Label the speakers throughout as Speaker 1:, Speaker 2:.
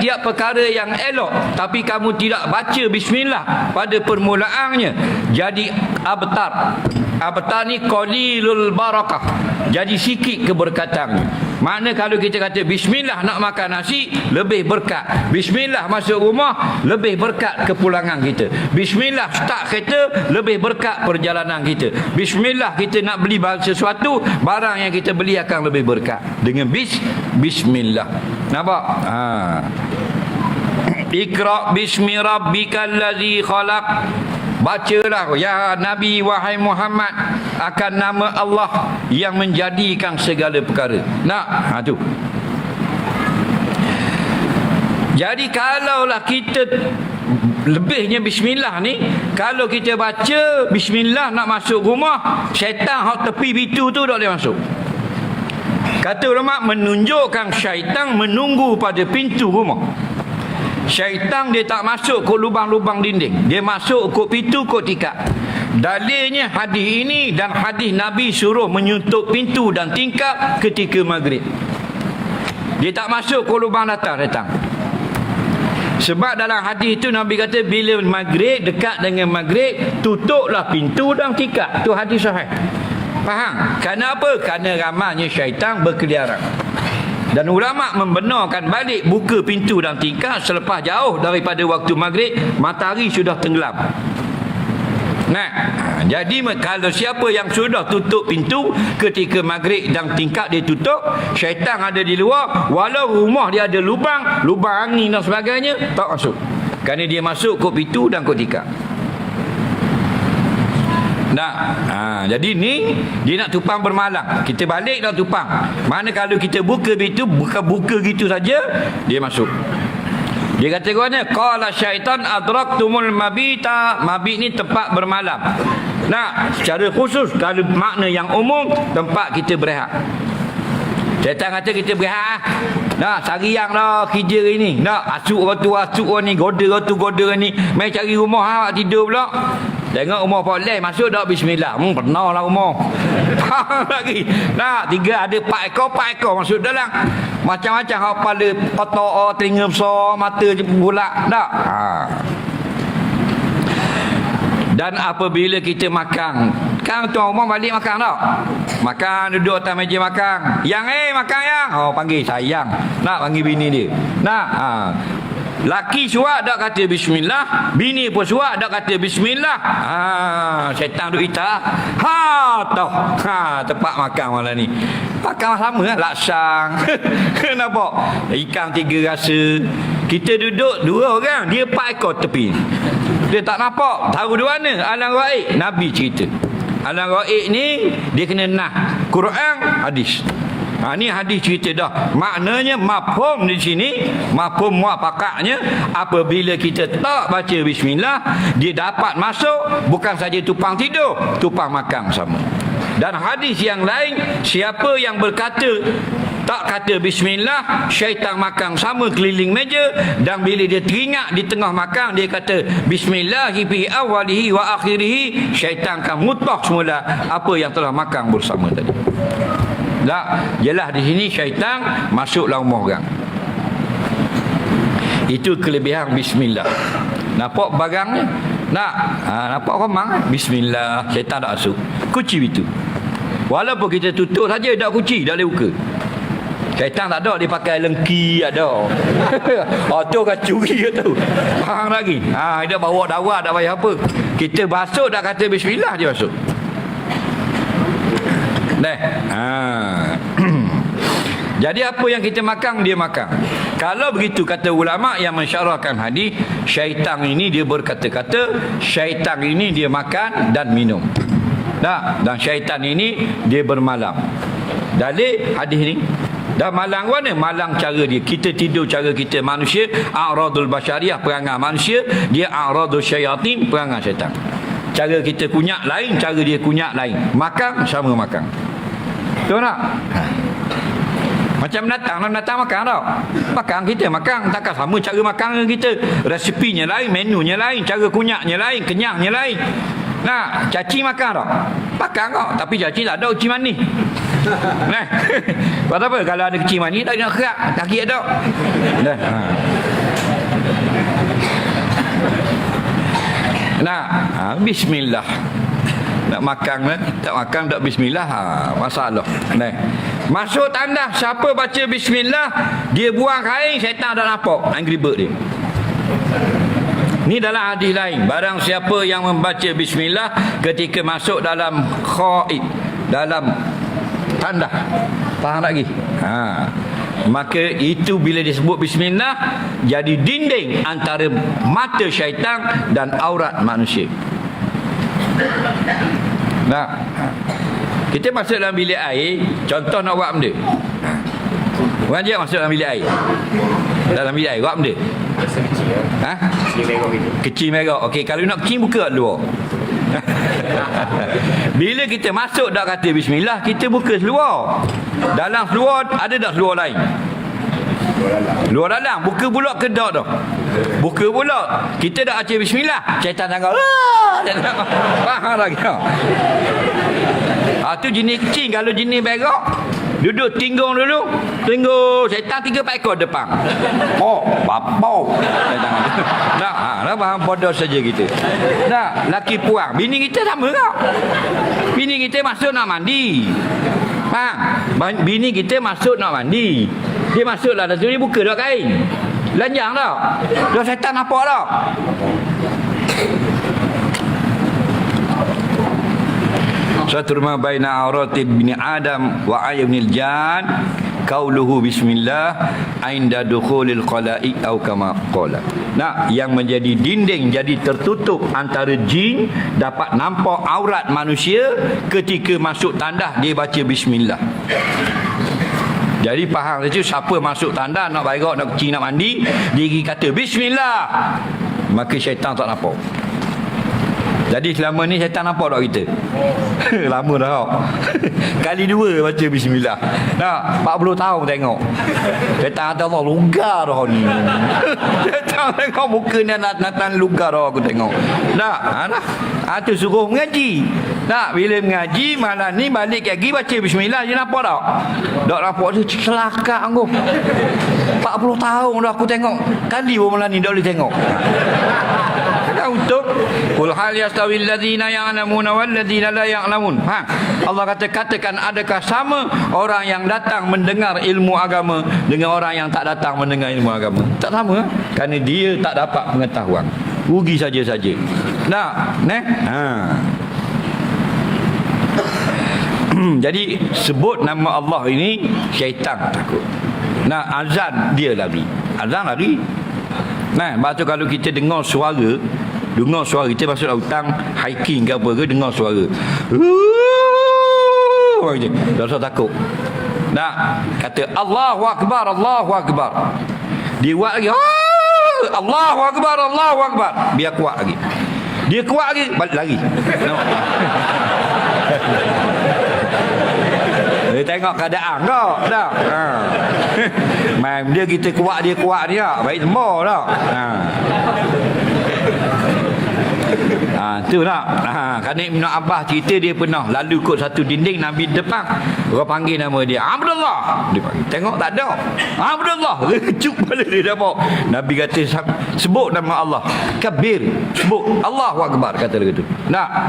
Speaker 1: tiap perkara yang elok tapi kamu tidak baca bismillah pada permulaannya, jadi abtar. Abtar ni qalilul barakah, jadi sikit keberkatannya. Mana kalau kita kata bismillah nak makan nasi, lebih berkat. Bismillah masuk rumah, lebih berkat kepulangan kita. Bismillah start kereta, lebih berkat perjalanan kita. Bismillah kita nak beli sesuatu, barang yang kita beli akan lebih berkat dengan bismillah. Nampak? Iqra bismi rabbikal ladzi khalaq. Bacalah ya Nabi, wahai Muhammad, akan nama Allah yang menjadikan segala perkara. Nak, tu. Jadi kalaulah kita lebihnya bismillah ni, kalau kita baca bismillah nak masuk rumah, syaitan hak tepi pintu tu tak boleh masuk. Kata ulama, menunjukkan syaitan menunggu pada pintu rumah. Syaitan dia tak masuk ke lubang-lubang dinding, dia masuk ke pintu, ke tikar. Dalilnya hadis ini dan hadis Nabi suruh menutup pintu dan tingkap ketika maghrib. Dia tak masuk ke lubang datang. Sebab dalam hadis itu Nabi kata bila maghrib, dekat dengan maghrib, tutuplah pintu dan tingkap. Itu hadis sahih. Faham? Kenapa? Kerana ramainya syaitan berkeliaran. Dan ulama membenarkan balik buka pintu dan tingkap selepas jauh daripada waktu maghrib, matahari sudah tenggelam. Nah, jadi kalau siapa yang sudah tutup pintu ketika maghrib dan tingkap dia tutup, syaitan ada di luar, walau rumah dia ada lubang angin dan sebagainya, tak masuk. Kerana dia masuk ke pintu dan ke tingkap. Jadi ni dia nak tupang bermalam, kita balik nak tupang. Mana kalau kita buka pintu, buka gitu saja, dia masuk. Dia kata mana? Qala syaitan adraktumul mabita. Mabit ni tempat bermalam. Nah, secara khusus, kalau makna yang umum, tempat kita berehat. Syaitan kata kita berehat. Nah, sariang dah kerja ini. Nak asuk ni, goda ni. Mai cari rumah awak tidur pula. Tengok rumah Pak Leh masuk dak bismillah. Pernah lah rumah. Lagi. Nah, 3 ada 4 ekor masuk dalam. Macam-macam hak kepala otak, telinga besar, mata bulat. Tak? Dan apabila kita makan, kan tuan rumah balik makan tak? Makan, duduk atas meja makan. Yang makan yang. Oh, panggil sayang. Nak panggil bini dia. Nak. Laki suat dak kata bismillah, bini pun suat dak kata bismillah. Syaitan duk ita. Tempat makan malam ni. Makan sama lah, laksang. Nampak? Ikan 3 rasa. Kita duduk 2 orang, dia 4 ekor tepi. Dia tak nampak. Tahu di mana? Alam gaib. Nabi cerita. Alam gaib ni dia kena nah Quran, hadis. Ni hadis cerita dah. Maknanya mafhum di sini, mafhum muafakahnya, apabila kita tak baca bismillah, dia dapat masuk bukan saja tupang tidur, tupang makan sama. Dan hadis yang lain, siapa yang berkata tak kata bismillah, syaitan makan sama keliling meja, dan bila dia teringat di tengah makan, dia kata bismillahi fi awalihi wa akhirihi, syaitan akan mutah semula apa yang telah makan bersama tadi. Tak, jelas di sini syaitan masuklah rumah orang. Itu kelebihan bismillah. Nampak barangnya? Nampak romang? Bismillah, syaitan tak masuk. Kunci itu. Walaupun kita tutup saja, tak kunci, tak boleh buka. Syaitan tak ada, dia pakai lengki ada. Tu kan curi tu. Faham lagi? Dia bawa dawat, tak payah apa. Kita masuk, tak kata bismillah, dia masuk. Jadi apa yang kita makan, dia makan. Kalau begitu kata ulama yang mensyarahkan hadis, syaitan ini dia berkata-kata, syaitan ini dia makan dan minum. Dan syaitan ini dia bermalam. Dalil hadis ni. Dan malang mana? Malang cara dia. Kita tidur cara kita manusia, a'radul basyariah, perangai manusia. Dia a'radul syayatin, perangai syaitan. Cara kita kunyak lain, cara dia kunyak lain. Makan sama makan. Betul tak? Macam binatang makan tau. Makan kita makan, takkan sama cara makan kita. Resipinya lain, menunya lain, cara kunyaknya lain, kenyangnya lain. Caci makan tau. Makan kau, tapi caci tak ada uci manis. Nah. Pasal apa? Kalau ada kecil mani tak nak kerak, kaki ada. Nah. Nah, bismillah. Nak makan tak makan tak bismillah, masalah. Nah. Masuk tandas, siapa baca bismillah, dia buang kain, syaitan dah nampak. Angry bird dia. Ni dalam hadis lain, barang siapa yang membaca bismillah ketika masuk dalam khaid, dalam tandas. Faham lagi? Maka itu bila disebut bismillah jadi dinding antara mata syaitan dan aurat manusia. Nah, kita masuk dalam bilik air, contoh nak buat benda. Orang je masuk dalam bilik air. Dalam bilik air buat benda. Kecil merah. Okey, kalau nak kecil buka kat luar. Bila kita masuk dak kata bismillah, kita buka seluar. Dalam seluar ada tak seluar lain? Luar dalam. Buka pula ke tak tu? Buka pula. Kita dah baca bismillah, syaitan tanggal. Faham lagi tak? Tu jenis kecil. Kalau jenis berak, duduk tinggung dulu. Tinggung. Syaitan 3-4 ekor depan. Papau. Nak faham bodoh saja kita. Nak, laki puang. Bini kita sama tak? Bini kita masuk nak mandi. Bini kita masuk nak mandi. Dia masuklah dalam sini, buka dah kain. Lanjang tak? Dah syaitan nampak tak? Saturma baina aurati bin Adam wa ayyunil jan qauluhu bismillah inda dukhulil qalaiq au kama qala. Nah, yang menjadi dinding, jadi tertutup antara jin dapat nampak aurat manusia ketika masuk tandas dia baca bismillah. Jadi faham saja, siapa masuk tandas nak berak, nak kecil, nak mandi, dia kata bismillah, maka syaitan tak nampak. Jadi selama ni syaitan nampak tak kita? Lama dah. Kali 2 baca bismillah. Nah, 40 tahun tengok. Syaitan kata Allah lugar dah ni. Syaitan tengok muka ni natan lugar dah aku tengok. Nah, tu suruh mengaji. Nah, bila mengaji malam ni balik lagi baca bismillah, dia nampak tak? Tak nampak, dia celaka aku. 40 tahun dah aku tengok. Kali pun malam ni tak boleh tengok. Untuk qul hal yastawil ladzina ya'lamuna wal ladzina la ya'lamun. Allah katakan adakah sama orang yang datang mendengar ilmu agama dengan orang yang tak datang mendengar ilmu agama? Tak sama, kerana dia tak dapat pengetahuan. Rugi saja-saja. Jadi sebut nama Allah ini syaitan takut. Azan dia lari. Azan lari. Sebab tu kalau kita dengar suara kita masuk dalam hutan hiking ke apa ke, dengar suara tak usah takut. Kata Allahu Akbar, Allahu Akbar, dia kuat lagi, Allahu Akbar, Allahu Akbar, biar kuat lagi, dia kuat lagi, balik lari. Dia tengok keadaan kau tak? Main dia kita kuat dia baik semua tak? Tu tak? Kerana Ibn Abbas cerita dia pernah lalu kot satu dinding Nabi depan. Orang panggil nama dia Abdullah. Dia panggil. Tengok tak ada. Abdullah. Cuk kepala dia dapat. Nabi kata sebut nama Allah. Kabir. Sebut. Allahu Akbar. Kata dia tu.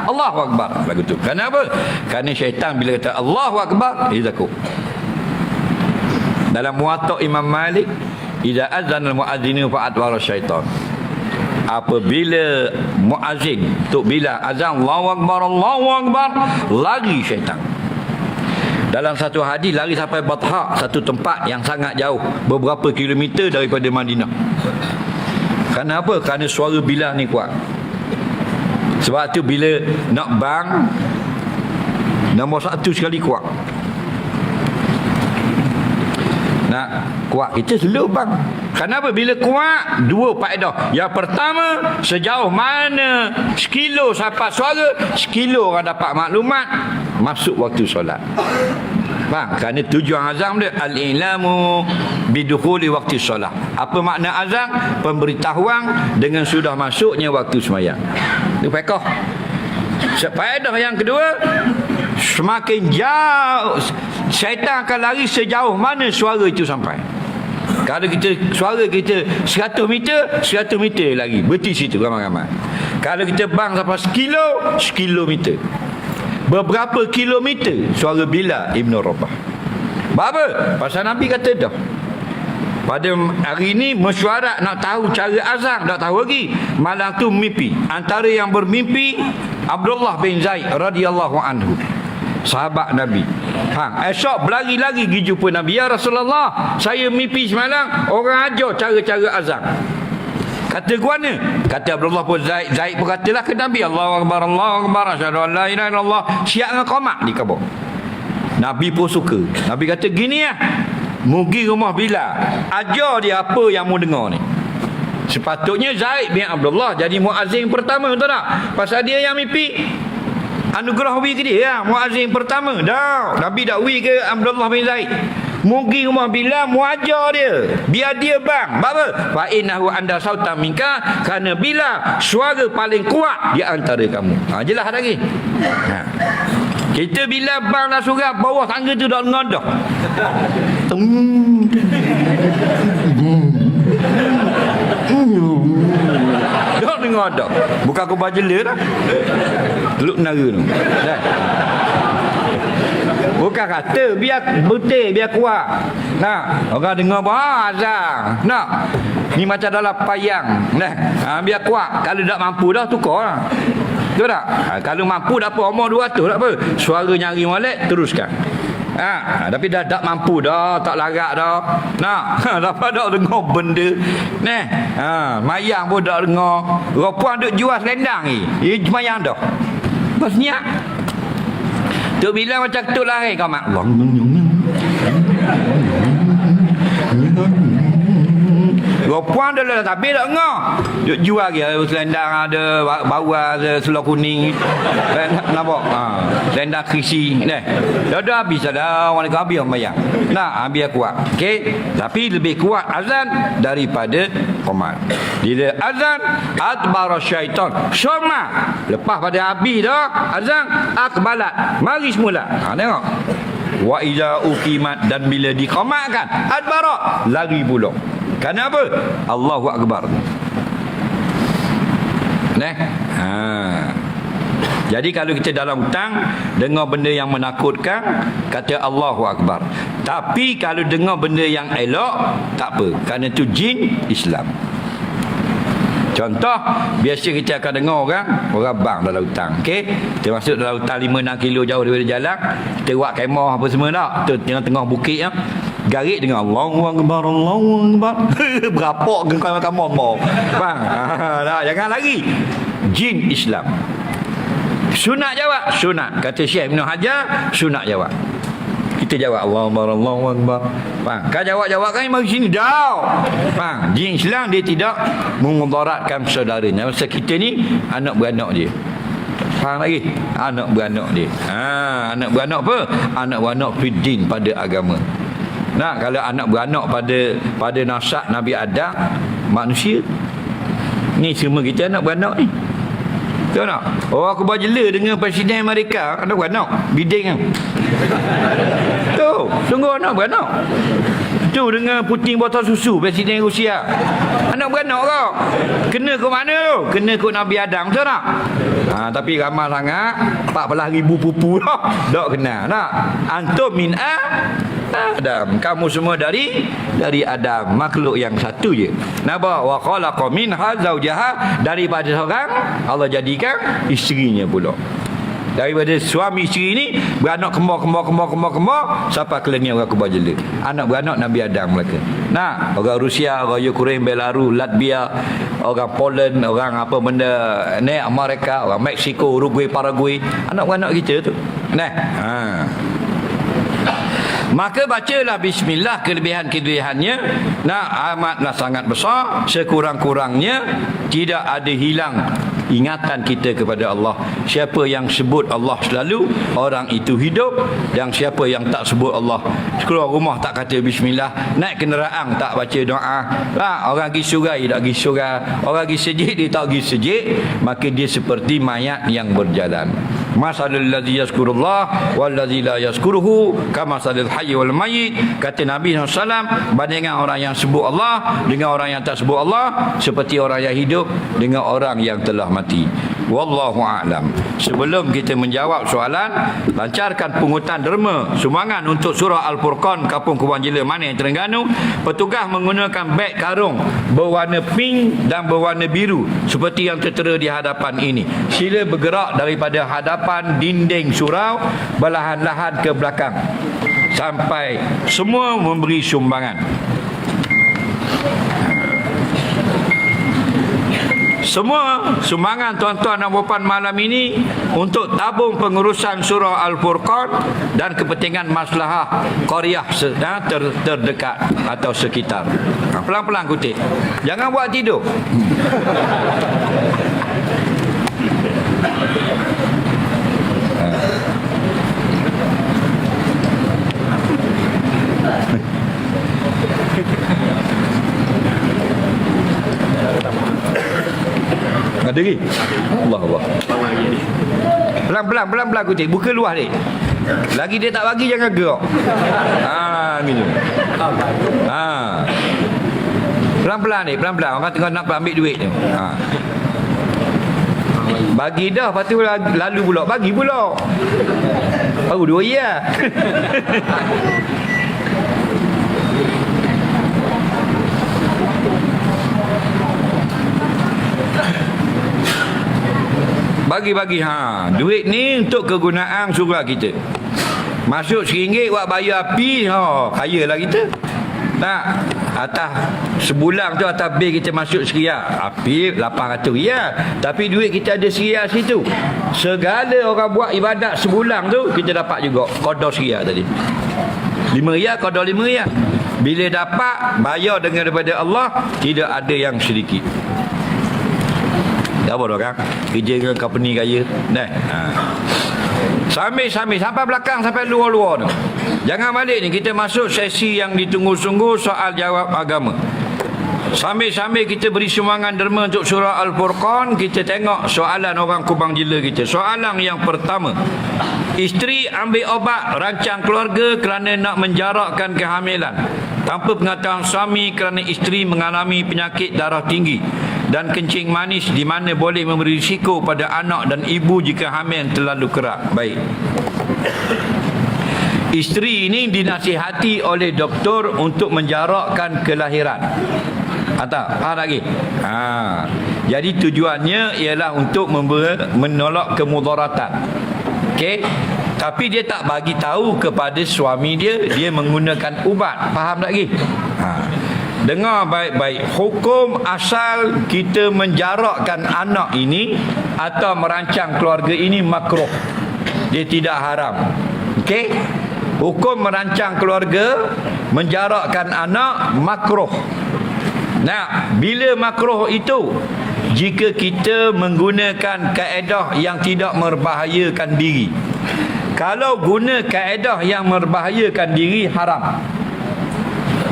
Speaker 1: Allahu Akbar. Lagu tu. Kenapa? Kerana syaitan bila kata Allahu Akbar, dia takut. Dalam Muwatta Imam Malik, idza azana al-muadzinu fa'adwara syaitan. Apabila muazzin Tok Bilal azan Allahu Akbar, lari syaitan. Dalam satu hadis lari sampai Batha, satu tempat yang sangat jauh, beberapa kilometer daripada Madinah. Kerana apa? Kerana suara Bilal ni kuat. Sebab tu bila nak bang, nombor 1 sekali kuat. Nak kuat kita slow bang. Kenapa? Bila kuat, 2 faedah. Yang pertama, sejauh mana sekilo sampai suara, sekilo orang dapat maklumat masuk waktu solat. Bang, kerana tujuan azan dia al-ilamu bidukhuli waktu solat. Apa makna azan? Pemberitahuan dengan sudah masuknya waktu sembahyang. Itu faedah. Faedah yang kedua, semakin jauh syaitan akan lari sejauh mana suara itu sampai. Kalau suara kita 100 meter, 100 meter lagi berhenti situ ramai-ramai. Kalau kita bang sampai sekilometer, beberapa kilometer suara Bilal Ibn Rabah. Apa? Pasal Nabi kata dah, pada hari ini mesyuarat nak tahu cara azan, tak tahu lagi. Malam tu mimpi. Antara yang bermimpi Abdullah bin Zaid radhiyallahu anhu, sahabat Nabi. Esok berlari-lari pergi jumpa Nabi. Ya Rasulullah, saya mimpi semalam orang ajar cara-cara azan. Kata ke mana? Kata Abdullah pun Zaid pun katalah ke Nabi, Allahu Akbar, Allahu Akbar, asyhadu an la ilaha illallah. Siap dengan qamat di kabur. Nabi pun suka. Nabi kata gini ya, mugi rumah Bilal, ajar dia apa yang mu dengar ni. Sepatutnya Zaid bin Abdullah jadi muazzin pertama, betul tak? Pasal dia yang mimpi. Anugerah wi ke dia ya, muazzin pertama. Dah, Nabi dak wi ke Abdullah bin Zaid. Mugi rumah Bilal muajar dia, biar dia bang. Apa? Fa innahu anda sautan minka, kerana Bilal suara paling kuat di antara kamu. Jelas lagi. Kita bila bang dah surat bawah tangga tu dak dengar dah. Dak dengar dah. Bukan aku bajela dah. Teluk menara tu. Dah. Bukan kata biar betul, biar kuat. Nah, orang dengar azan. Nah, ni macam dalam payang. Nah, biar kuat. Kalau tak mampu dah tukarlah. Betul tak? Kalau mampu dapat umur 200 tak apa. Suara nyari molek teruskan. Tapi dah tak mampu dah, tak larat dah. Nah, dapat dak dengar benda. Nah, mayang pun dak dengar. Ropuan duk jual selendang ni. Dia mayang dah. Bas niat. Tu bila macam tu lari kau mak. Ropuan dah lah tapi tak dengar. Duk jual dia selendang ada bau ada seluar kuning. Nampak? Selendang krisi dah. Dah habis dah orang kau habis bayang. Nah, biar kuat. Okey. Tapi lebih kuat azan daripada qomat. Bila azan adbara syaitan. Syoma. Lepas pada habis dah azan akbalat. Mari semula. Tengok. Wa iza uqimat, dan bila diqamatkan adbara, lari pula. Kenapa? Allahu Akbar. Jadi kalau kita dalam hutang dengar benda yang menakutkan, kata Allahu Akbar. Tapi kalau dengar benda yang elok, tak apa, kerana itu jin Islam. Contoh, biasa kita akan dengar orang bang dalam hutang. Okey, kita masuk dalam hutang 5-6 kilo jauh daripada jalan, kita buat kemah apa semua tak, tu tengah-tengah bukit ya. Garik dengan Allahu Akbar, Allahu Akbar. Berapa ke kamu mau? Bang, jangan lagi. Jin Islam. Sunat jawab, sunat. Kata Syekh Ibn Hajar, sunat jawab. Kita jawab Allahu Akbar, Allahu Akbar. Bang, kau jawab kan mari sini dah. Bang, jin Islam dia tidak memudaratkan saudaranya. Masa kita ni anak beranak dia. Faham lagi? Anak beranak dia. Anak beranak apa? Anak beranak fiddin, pada agama. Nah, kalau anak beranak pada nasab Nabi Adam, manusia. Ni semua kita anak beranak ni. Tahu tak? Oh, aku berjela dengan Presiden Amerika, anak beranak, biding kan. Tu, sungguh anak beranak. Tu dengan Putin botol susu, Presiden Rusia. Anak beranak kau. Kena ke mana tu? Kena ke Nabi Adam, betul tak? Tapi ramai sangat 14,000 pupu dah. Tak kena. Tak? Antum min Adam. Kamu semua dari Adam, makhluk yang satu je. Naba wa khalaqa minha zawjaha, daripada seorang Allah jadikan isterinya pula. Daripada suami isteri ni beranak kembar sampai ke ni orang kubah jela. Anak beranak Nabi Adam mereka. Nah, orang Rusia, orang Ukraine, Belarus, Latvia, orang Poland, orang apa benda ni, Amerika, orang Mexico, Uruguay, Paraguay, anak beranak kita tu. Maka bacalah bismillah, kelebihan-kelebihannya amatlah sangat besar. Sekurang-kurangnya tidak ada hilang ingatan kita kepada Allah. Siapa yang sebut Allah selalu, orang itu hidup. Dan siapa yang tak sebut Allah, keluar rumah tak kata bismillah, naik kenderaan tak baca doa, orang pergi surai tak pergi surai, orang pergi sejid dia tak pergi sejid, maka dia seperti mayat yang berjalan. Masalul ladzi yazkurullah wal ladzi la yazkuruhu kamasalil hayy wal mayyit. Kata Nabi SAW, bandingkan orang yang sebut Allah dengan orang yang tak sebut Allah seperti orang yang hidup dengan orang yang telah mati. Wallahu a'lam. Sebelum kita menjawab soalan, lancarkan pungutan derma sumbangan untuk surah Al-Furqan Kampung Kubang Jela Manis Terengganu. Petugas menggunakan beg karung berwarna pink dan berwarna biru seperti yang tertera di hadapan ini. Sila bergerak daripada hadapan dinding surau berlahan-lahan ke belakang sampai semua memberi sumbangan. Semua sumbangan tuan-tuan dan puan malam ini untuk tabung pengurusan surah Al-Furqan dan kepentingan maslahah qaryah terdekat atau sekitar. Pelan-pelan kutip. Jangan buat tidur. Ada lagi? Allah. Pelan-pelan kutip. Buka luar dia. Lagi dia tak bagi jangan gerak. Gitu. Pelan-pelan ni, pelan-pelan. Orang tengah nak ambil duit tu. Bagi dah, lepas tu lalu pula. Bagi pula. Baru 2 ya. Bagi-bagi. Duit ni untuk kegunaan surau kita. Masuk RM1 buat bayar api, kayalah kita. Tak, atas sebulan tu atas bil kita masuk RM1. Api RM800. Tapi duit kita ada RM1 situ. Segala orang buat ibadat sebulan tu kita dapat juga qada RM1 tadi. RM5 qada RM5. Bila dapat bayar dengan daripada Allah, tidak ada yang sedikit. Apa dah kan? Kerja dengan company kaya. Sambil sampai belakang, sampai luar-luar tu. Jangan balik ni, kita masuk sesi yang ditunggu-tunggu, soal jawab agama. Sambil kita beri sumbangan derma untuk surah Al-Furqan, kita tengok soalan orang Kubang Jela kita. Soalan yang pertama, isteri ambil obat rancang keluarga kerana nak menjarakkan kehamilan tanpa pengetahuan suami kerana isteri mengalami penyakit darah tinggi dan kencing manis di mana boleh memberi risiko pada anak dan ibu jika hamil terlalu keras. Baik. Isteri ini dinasihati oleh doktor untuk menjarakkan kelahiran. Faham lagi? Jadi tujuannya ialah untuk menolak kemudaratan. Okey? Tapi dia tak bagi tahu kepada suami dia menggunakan ubat. Faham tak lagi? Dengar baik-baik. Hukum asal kita menjarakkan anak ini atau merancang keluarga ini makruh. Dia tidak haram. Okey? Hukum merancang keluarga, menjarakkan anak makruh. Nah, bila makruh itu? Jika kita menggunakan kaedah yang tidak membahayakan diri. Kalau guna kaedah yang membahayakan diri, haram.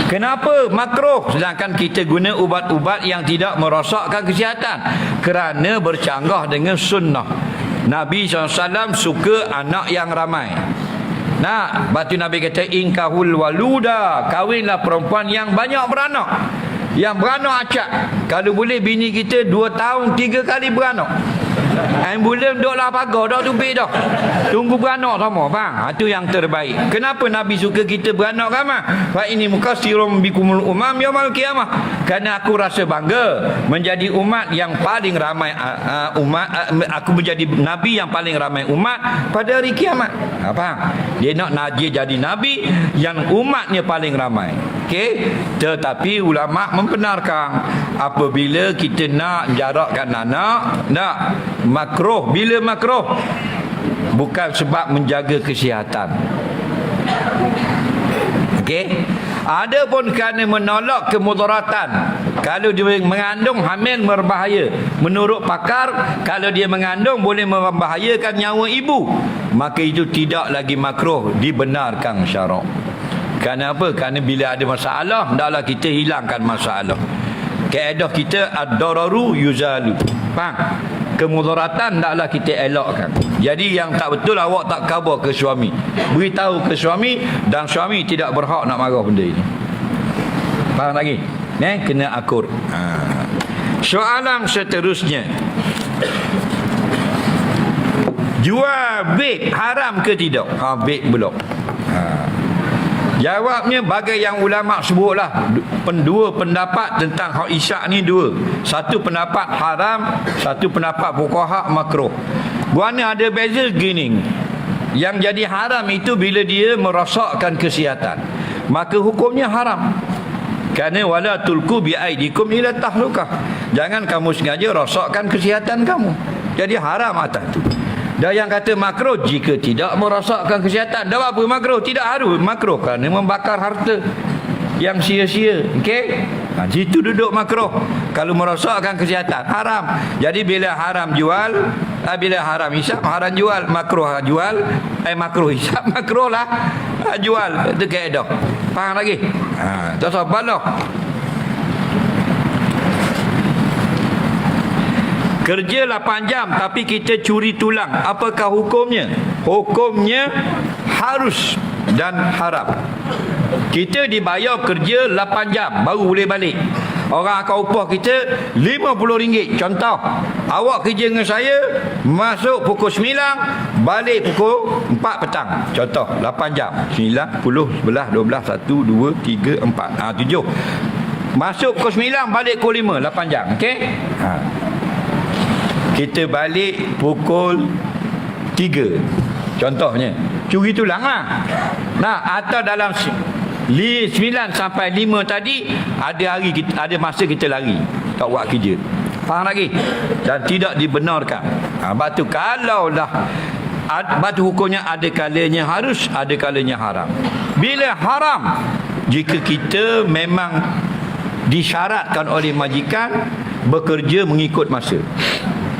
Speaker 1: Kenapa makruh? Sedangkan kita guna ubat-ubat yang tidak merosakkan kesihatan. Kerana bercanggah dengan sunnah. Nabi SAW suka anak yang ramai. Batu Nabi kata, inkahul waluda, kahwinlah perempuan yang banyak beranak. Yang beranak acak. Kalau boleh bini kita 2 tahun 3 kali beranak. Ambulan duduklah pagar dah tumpik dah. Tunggu beranak sama, faham? Itu yang terbaik. Kenapa Nabi suka kita beranak ramai? Fa ini mukassirum bikumul umam yaumil qiyamah. Kerana aku rasa bangga menjadi umat yang paling ramai aku menjadi nabi yang paling ramai umat pada hari kiamat. Faham? Dia nak jadi nabi yang umatnya paling ramai. Okey? Tetapi ulama membenarkan apabila kita nak jarakkan anak, makruh. Bila makruh? Bukan sebab menjaga kesihatan. Okey? Adapun kerana menolak kemudaratan. Kalau dia mengandung, hamil berbahaya. Menurut pakar, kalau dia mengandung boleh membahayakan nyawa ibu, maka itu tidak lagi makruh, dibenarkan syarak. Kerana apa? Kerana bila ada masalah, hendaklah kita hilangkan masalah. Kaedah kita ad-dararu yuzalu. Faham? kemudaratan taklah kita elakkan. Jadi yang tak betul awak tak khabar ke suami, beritahu ke suami, dan suami tidak berhak nak marah benda ini. Faham lagi? Kena akur. Soalan seterusnya, jual vape haram ke tidak? Vape belum. Jawabnya bagai yang ulama sebutlah, dua pendapat tentang hak isyak ni dua. Satu pendapat haram, satu pendapat fuqaha makruh. Guana ada beza gini. Yang jadi haram itu bila dia merosakkan kesihatan, maka hukumnya haram. Kerana wala tulku bi aidikum ila tahlukah. Jangan kamu sengaja rosakkan kesihatan kamu. Jadi haram atas itu. Dan yang kata makruh jika tidak merosakkan kesihatan. Dah apa makruh? Tidak harus makruh kerana membakar harta yang sia-sia. Okey? Situ duduk makruh. Kalau merosakkan kesihatan haram. Jadi bila haram jual, bila haram hisap haram jual, makruh jual, makruh hisap makruh lah jual. Itu kaedah. Faham lagi? Tak sabar lah. Kerja 8 jam tapi kita curi tulang, apakah hukumnya? Hukumnya harus dan haram. Kita dibayar kerja 8 jam baru boleh balik. Orang akan upah kita RM50. Contoh, awak kerja dengan saya masuk pukul 9, balik pukul 4 petang. Contoh 8 jam. 9, 10, 11, 12, 1, 2, 3, 4, 7. Masuk pukul 9, balik pukul 5, 8 jam. Okey? Kita balik pukul 3 contohnya, curi tulang lah. Nah, atau dalam 9 sampai 5 tadi ada masa kita lari, tak buat kerja. Faham lagi? Dan tidak dibenarkan. Sebab tu kalaulah batu hukumnya ada kalanya harus, ada kalanya haram. Bila haram, jika kita memang disyaratkan oleh majikan bekerja mengikut masa,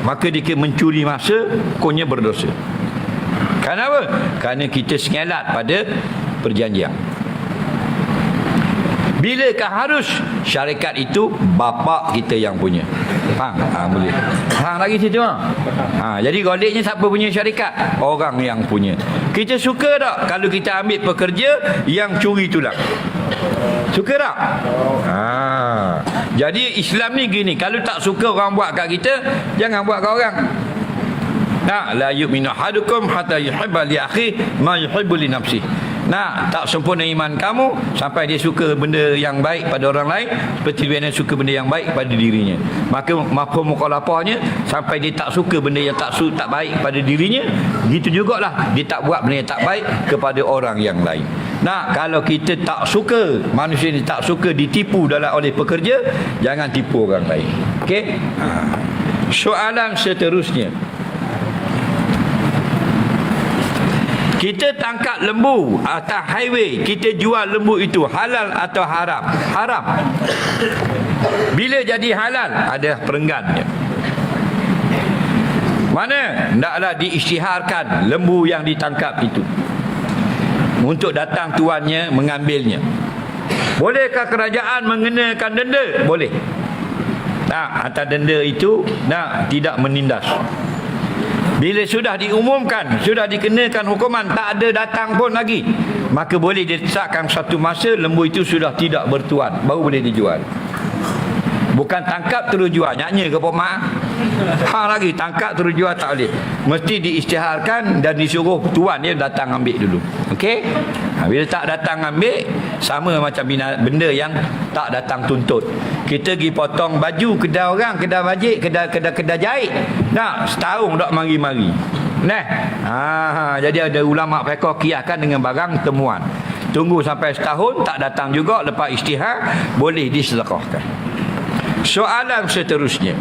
Speaker 1: maka dia mencuri masa, hukumnya berdosa. Kenapa? Kerana kita sengelat pada perjanjian. Bilakah harus? Syarikat itu bapa kita yang punya. Faham? Boleh. Faham lagi situ? Jadi goliknya siapa punya syarikat? Orang yang punya. Kita suka tak kalau kita ambil pekerja yang curi tulang? Suka tak? Jadi Islam ni gini, kalau tak suka orang buat kat kita, jangan buat kat orang. La yu'minu ahadukum hatta yuhibba li akhihi ma yuhibbu li nafsihi. Tak sempurna iman kamu sampai dia suka benda yang baik pada orang lain seperti dia suka benda yang baik pada dirinya. Maka mafhum mukhalafahnya sampai dia tak suka benda yang tak baik pada dirinya, gitu jugalah dia tak buat benda yang tak baik kepada orang yang lain. Kalau kita tak suka, manusia ni tak suka ditipu oleh pekerja, jangan tipu orang lain. Okey? Soalan seterusnya, kita tangkap lembu atas highway, kita jual lembu itu halal atau haram? Haram. Bila jadi halal? Ada perenggannya. Mana? Hendaklah diisytiharkan lembu yang ditangkap itu untuk datang tuannya mengambilnya. Bolehkah kerajaan mengenakan denda? Boleh. Atas denda itu tidak menindas. Bila sudah diumumkan, sudah dikenakan hukuman, tak ada datang pun lagi, maka boleh ditetapkan satu masa lembu itu sudah tidak bertuan, baru boleh dijual. Bukan tangkap terus jual, nyanyi ke Pak Mak? Lagi tangkap terus jual tak boleh. Mesti diisytiharkan dan disuruh tuan dia datang ambil dulu. Okey? Bila tak datang ambil, sama macam benda yang tak datang tuntut. Kita pergi potong baju kedai orang, kedai bajik, kedai jahit. Setahun tak mari-mari. Jadi ada ulama fiqh kiaskan dengan barang temuan. Tunggu sampai setahun tak datang juga, lepas isytihar boleh disedekahkan. Soalan seterusnya,